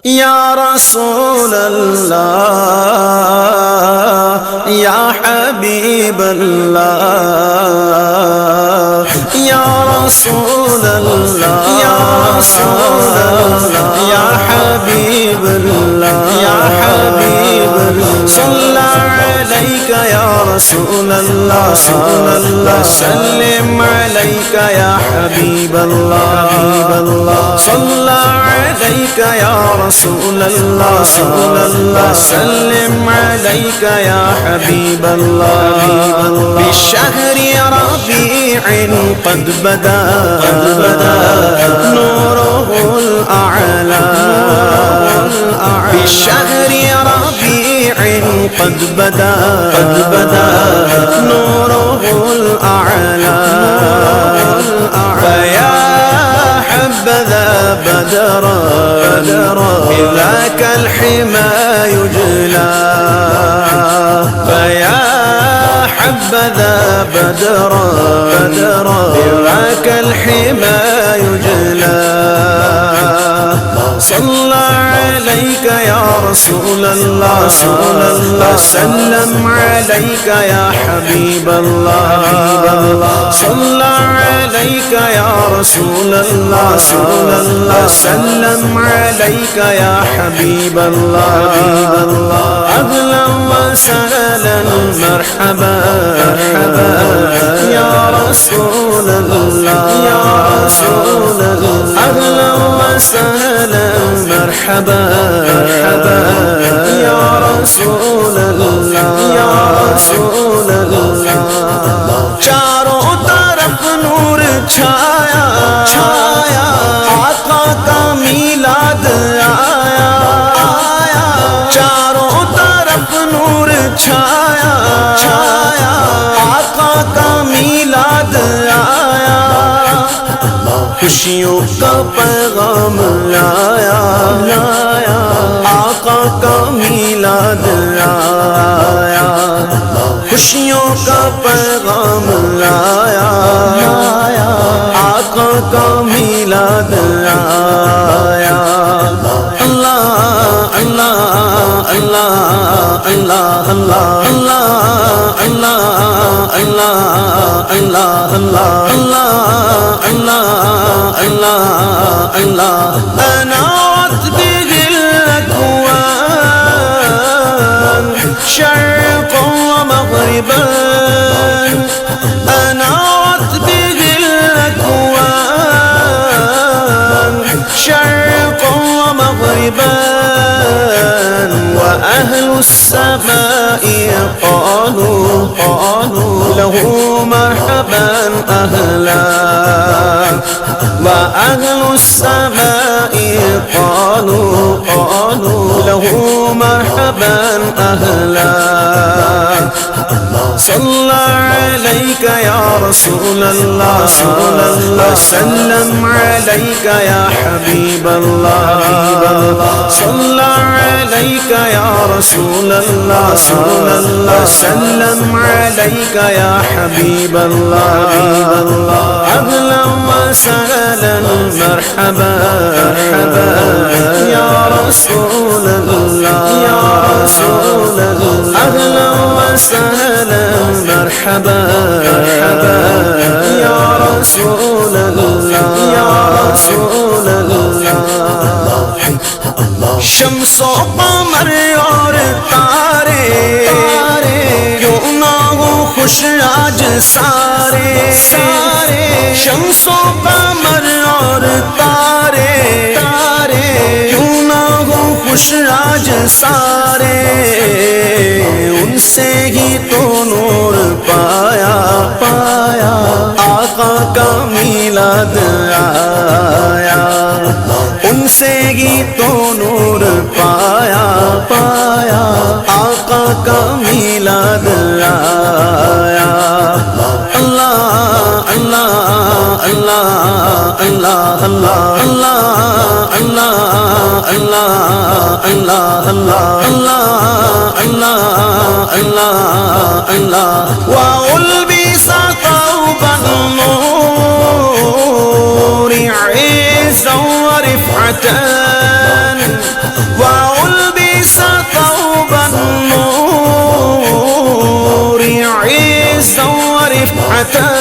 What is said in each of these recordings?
یا رسول اللہ یا حبیب اللہ یا رسول اللہ یا رسول اللہ یا حبیب اللہ یا حبیب اللہ صلی علیک یا رسول اللہ صلی اللہ سلم علیک یا حبیب اللہ صلی علیک یا رسول اللہ صلی اللہ سلم علیک یا حبیب اللہ بشہر ربیع قد بدا نورہ الاعلی بشہر ربیع قد بدا نورہ الاعلی فیا حبذا بدرا بذاك الحمى يجلى فيا حبذا بدرا بذاك الحمى يجلى صلى عليك يا رسول الله سلم عليك يا حبيب الله صلى عليك يا رسول الله سلم عليك يا حبيب الله أهلا وسهلا مرحبا يا رسول الله أهلا وسهلا مرحبا يا رسول الله چاروں طرف نور چھایا آقا کا میلاد آیا چاروں طرف نور چھایا آقا کا میلاد آیا خوشیوں کا پیغام لایا آقا کا میلاد آیا خوشیوں کا پیغام لایا آقا کا میلاد آیا اللہ اللہ اللہ اللہ اللہ اللہ اللہ اللہ اللہ اللہ اللہ اللہ أنارت به الأكوان شرقا ومغربا أنارت به الأكوان شرقا ومغربا وأهل السماء قالوا له مرحبا أهلا وأهل السماء قالوا له مرحبا أهلا صلى عليك يا رسول الله سلم عليك يا حبيب الله صلى عليك يا رسول الله سلم عليك يا حبيب الله أهلا وسهلا مرحبا يا رسول الله أهلا وسهلا مرحبا يا رسول الله شمس و قمر اور تارے کیوں نہ ہو خوش آج سارے شمس و قمر اور تارے کیوں نہ ہو خوش آج سارے ان سے ہی تو نور پایا آقا کا میلاد آیا ان سے ہی تو نور پایا آقا کا میلاد آیا اللہ اللہ اللہ اللہ اللہ اللہ اللہ اللہ اللہ اللہ اللہ وألبس ثوب النور عزا ورفعة صفحة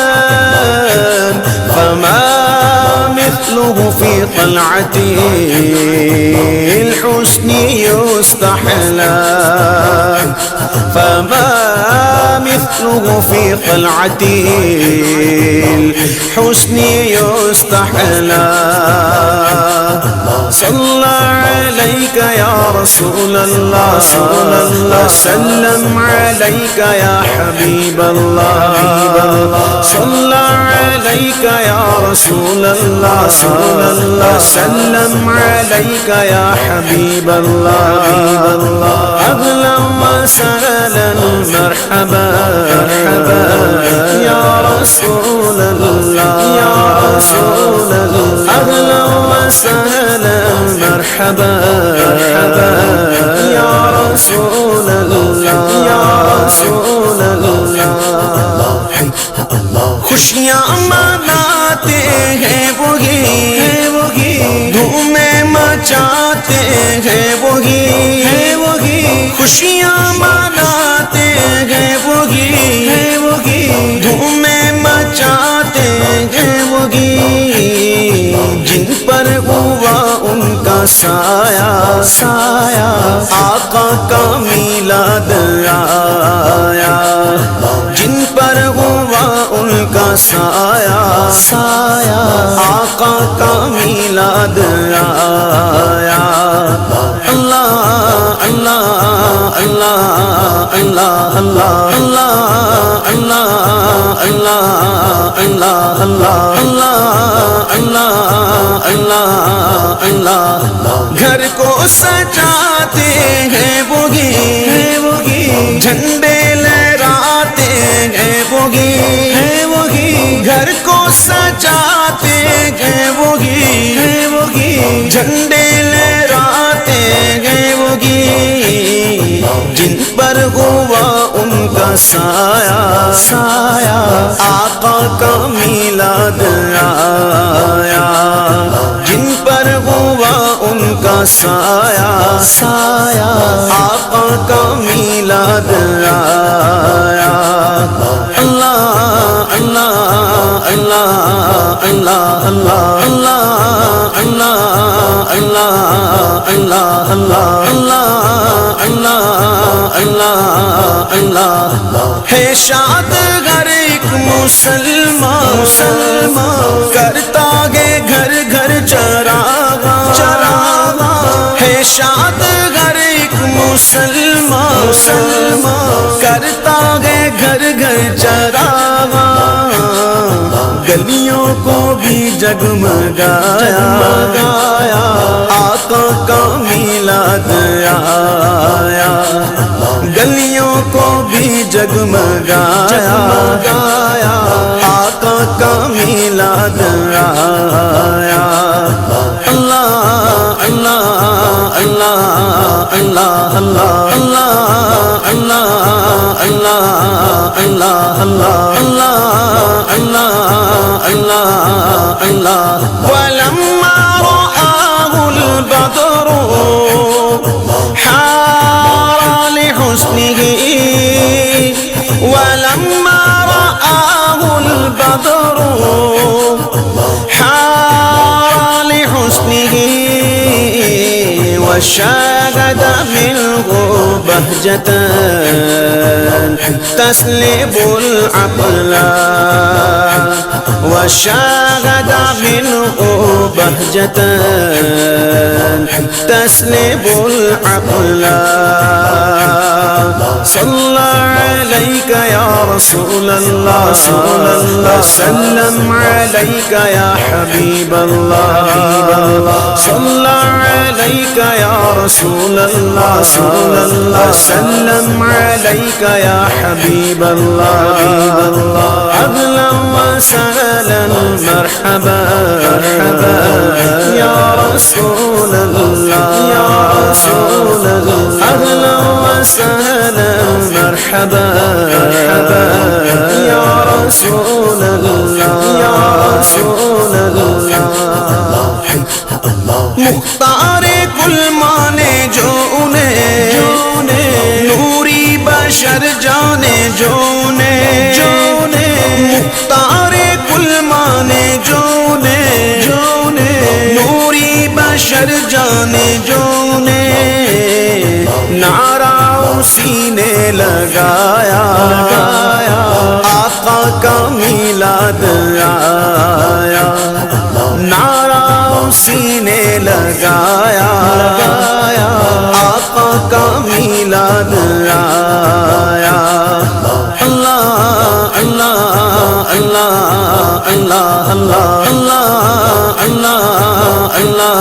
فما مثله في طلعة الحسن يستحلى فما مثله في طلعة الحسن يستحلى صلى عليك يا رسول الله سلم عليك يا حبيب الله صلى عليك يا رسول الله سلم عليك يا حبيب الله أهلا وسهلا مرحبا يا رسول الله أهلا وسهلا مرحبا يا رسول الله خوشیاں مناتے ہیں وہی دھومیں مچاتے ہیں وہی خوشیاں مناتے ہیں وہی دھومیں مچاتے ہیں وہی جن پر ہوا ان کا سایہ آقا کا میلاد آیا جن پر ہوا ان کا سایہ آقا کا میلاد آیا اللہ اللہ اللہ اللہ اللہ اللہ اللہ اللہ اللہ اللہ اللہ گھر کو سجاتے ہیں وہی جھنڈے لہراتے ہیں وہی گھر کو سجاتے ہیں وہی جھنڈے لہراتے ہیں وہی جن پر ہوا ان کا سایہ آقا کا میلاد آیا جن پر ہوا ان کا سایہ آقا کا میلاد آیا اللہ اللہ اللہ اللہ اللہ اللہ اللہ اللہ اللہ اللہ ہے شاد ہر ایک مسلمان کرتا ہے گھر گھر چراغاں ہے شاد ہر ایک مسلمان کرتا ہے گھر گھر چراغاں گلیوں کو بھی جگمگایا آقا کا میلاد آیا گلیوں کو بھی جگمگایا آقا کا میلاد آیا اللہ اللہ اللہ اللہ اللہ اللہ اللہ اللہ اللہ اللہ اللہ ولما رآه البدر حار لحسنه ولما رآه البدر حار لحسنه وشاهد منه بهجة تسلب العقل وشاهد منه بهجة تسلب العقل صلى عليك يا رسول الله سلم عليك يا حبيب الله صلى عليك يا رسول الله سلم عليك يا حبيب الله أهلا وسهلا مرحبا يا رسول الله أهلا وسهلا مرحبا يا رسول الله مختار کل مانے جو انہیں نوری بشر جانے جو انہیں مختار کل مانے جو نے نوری بشر جانے جو نے نعرہ اسی نے لگایا آقا کا میلاد آیا نعرہ اسی نے لگایا آقا کا میلاد آیا اللہ اللہ اللہ اللہ اللہ اللہ اللہ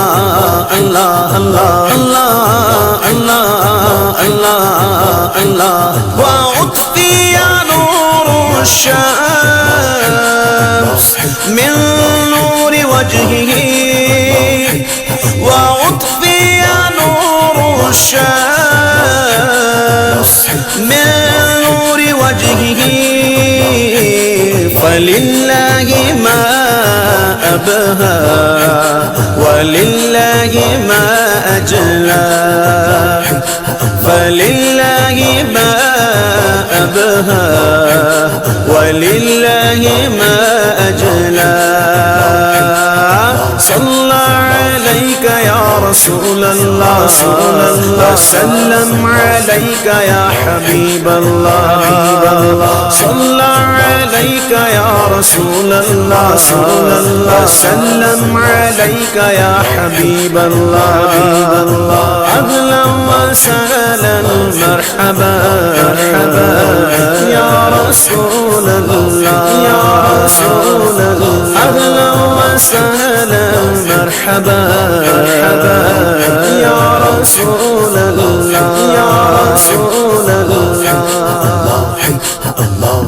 اللہ اللہ اللہ اللہ اللہ وعطفي نور الشمس من نور وجهه وعطفي نور الشمس من نور وجهه فلله ما أبهى ولله ما أجلى فلله ما أبهى ولله ما أجلى صلى عليك يا رسول الله وسلم عليك يا حبيب الله صلى عليك يا رسول الله وسلم عليك يا حبيب الله أهلا وسهلا مرحبا يا رسول الله يا رسول الله أهلا وسهلا مرحبا يا رسول الله يا رسول الله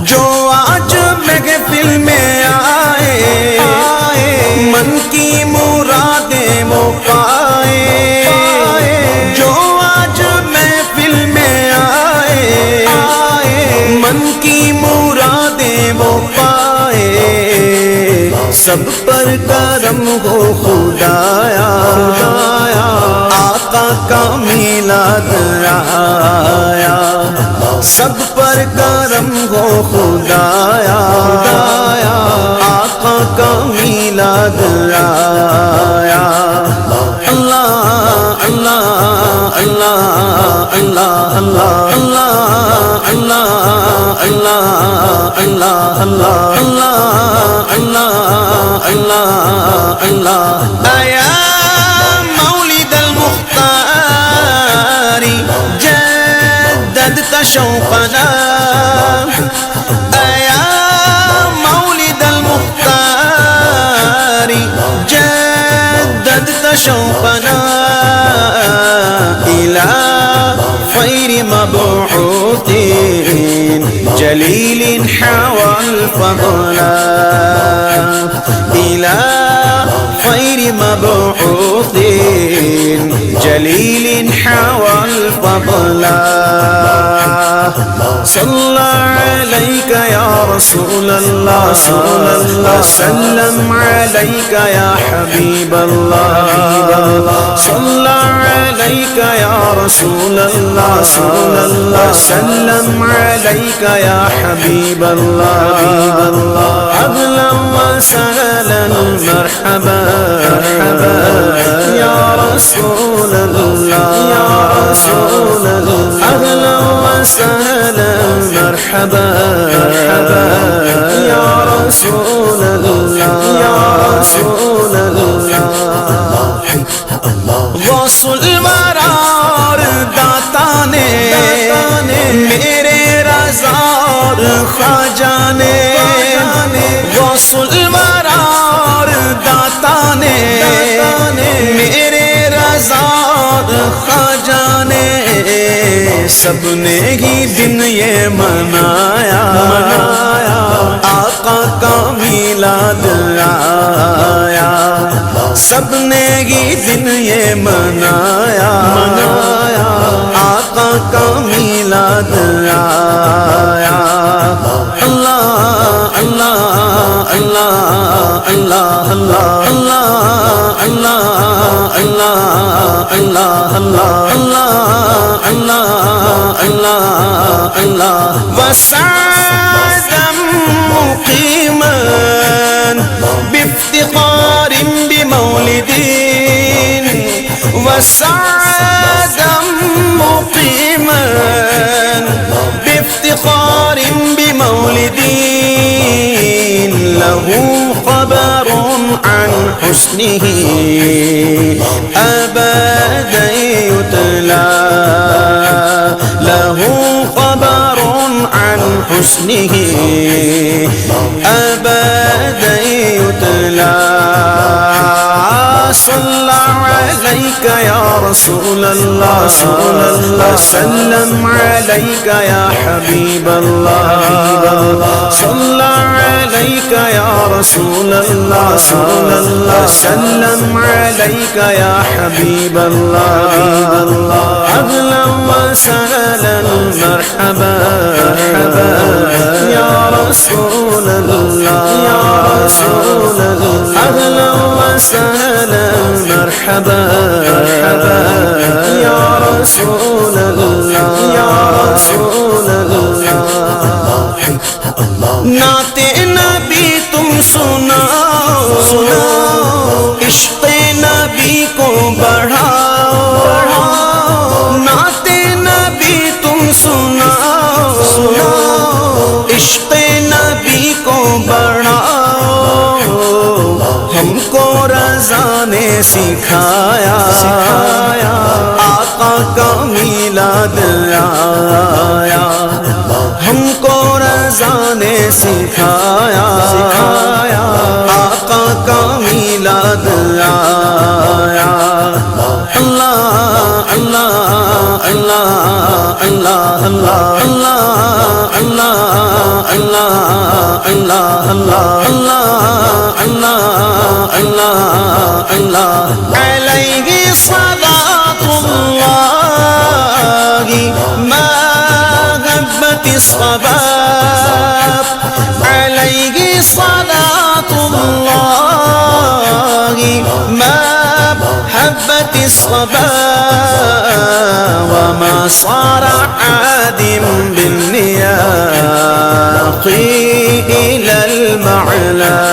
جو آج محفل میں آئے من کی مرادیں وہ پائے جو آج محفل میں آئے من کی مرادیں وہ پائے سب پر کرم ہو خدایا آقا کا میلاد آیا سب پر کرم ہو خدایا آقا کا میلاد آیا اللہ اللہ اللہ اللہ اللہ اللہ اللہ اللہ اللہ اللہ اللہ اللہ یا مولد المختار جددت شوقنا یا مولد المختار جددت شوقنا إلى خير مبعوث جليل حوى الفضل إلى خير مبعوث جليل حوى الفضل صلى عليك يا رسول الله وسلم عليك يا حبيب الله صلى عليك يا رسول الله وسلم عليك يا حبيب الله أهلا وسهلا مرحبا يا رسول الله يا رسول الله أهلا وسهلا مرحبا يا رسول الله يا رسول الله غوث المرار داتا نے میرے رضا خواجہ نے غوث المرار داتا نے میرے رضا خواجہ نے سب نے ہی دن یہ منایا آقا کا میلاد آیا سب نے ہی دن یہ منایا آقا کا میلاد آیا اللہ اللہ اللہ اللہ اللہ اللہ اللہ اللہ اللہ اللہ وسعدم مقيما بافتخار بمولد وسعدا مقيما بافتخار بمولد له خبر عن حسنه أبدا يتلى له خبر عن حسنه أبدا يتلى صلى عليك يا رسول الله وسلم عليك يا حبيب الله صلى عليك يا رسول الله وسلم عليك يا حبيب الله أهلا وسهلا مرحبا يا رسول الله يا رسول الله أهلا وسهلا مرحبا يا رسول الله يا رسول الله نعت نبی تم سناؤ عشق نبی کو بڑھاؤ نعت نبی تم سناؤ عشق نبی کو بڑھاؤ ہم کو رضا نے سکھایا آقا کا میلاد آیا ہم کو رضا نے سکھایا آقا کا میلاد آیا اللہ اللہ اللہ اللہ اللہ اللہ اللہ اللہ اللہ اللہ اللہ اللہ علیہ صلاۃ اللہ ما غبت الصباب علیہ صلاۃ اللہ ما حبت الصباب وما صار عادم بالنياق إلى المعلى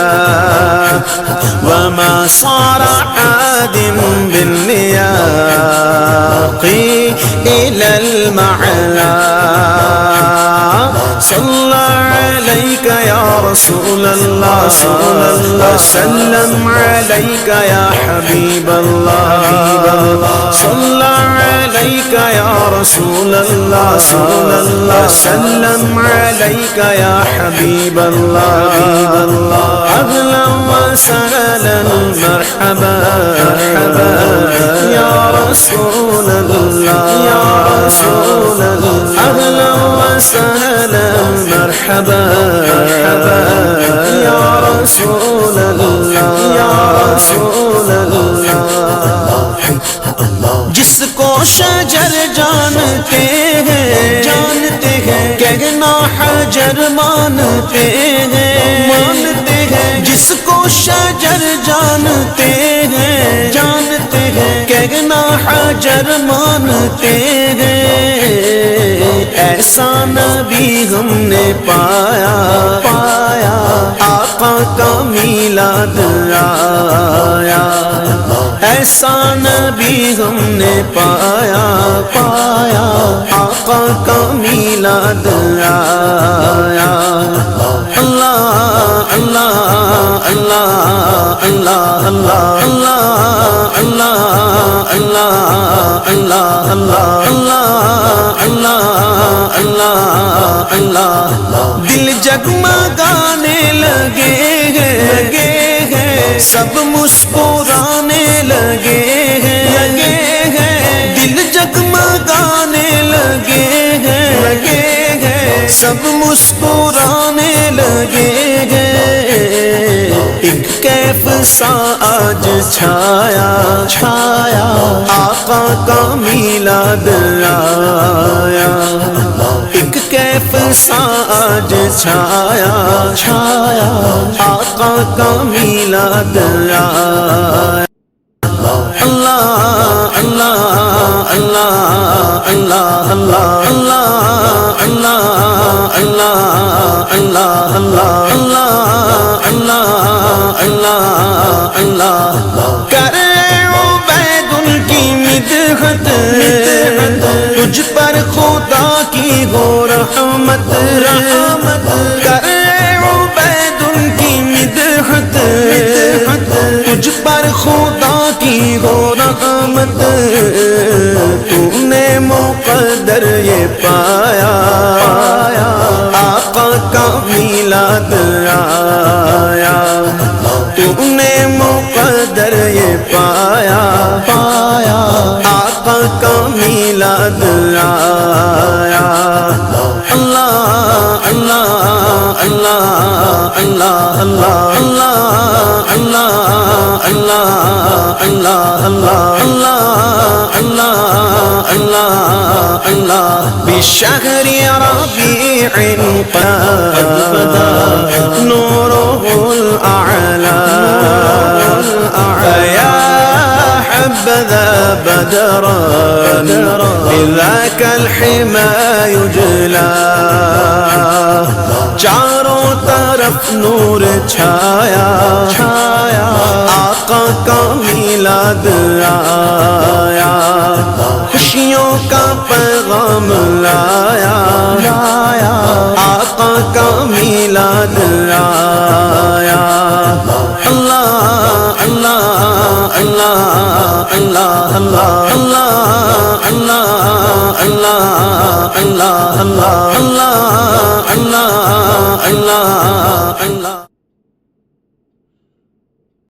وما صار عادم بالنياق إلى المعلى صلى عليك يا رسول الله وسلم عليك يا حبيب الله صلى عليك يا رسول الله وسلم عليك يا حبيب الله أهلا وسهلا مرحبا يا رسول الله يا رسول الله أهلا وسهلا مرحبا يا رسول الله يا رسول الله جس کو شجر جانتے ہیں کہنا حجر مانتے ہیں جس کو شجر جانتے ہیں کہنا حجر مانتے ہیں ایسا نبی ہم نے پایا آقا کا میلاد آیا ایسا نبی ہم نے پایا آقا کا میلاد آیا اللہ اللہ اللہ اللہ اللہ اللہ اللہ اللہ اللہ اللہ اللہ دل جگمگانے لگے ہیں سب مسکرانے لگے ہیں دل جگمگانے لگے ہیں سب مسکرانے لگے ہیں ایک کیف سا آج چھایا آقا کا میلاد آیا ایک کیف سا آج چھایا آقا کا میلاد آیا اللہ اللہ اللہ اللہ اللہ اللہ اللہ اللہ اللہ اللہ اللہ اللہ اللہ کرے عبید ان کی مدحت تجھ پر خدا کی ہو رحمت کرے عبید ان کی مدحت تجھ پر خدا کی ہو رحمت تو نے مقدر یہ پایا آقا کا میلاد آیا تو نے مقدر یہ پایا آقا کا میلاد آیا اللہ اللہ اللہ اللہ اللہ اللہ اللہ اللہ اللہ اللہ اللہ اللہ بشهر ربيع قد بدا نوره الأعلى فيا حبذا بدرا بذاك الحمى يجلى چاروں طرف نور چھایا آقا کا میلاد آیا خوشیوں کا پیغام لایا آقا کا میلاد آیا اللہ اللہ اللہ اللہ اللہ اللہ اللہ اللہ اللہ اللہ اللہ اللہ اللہ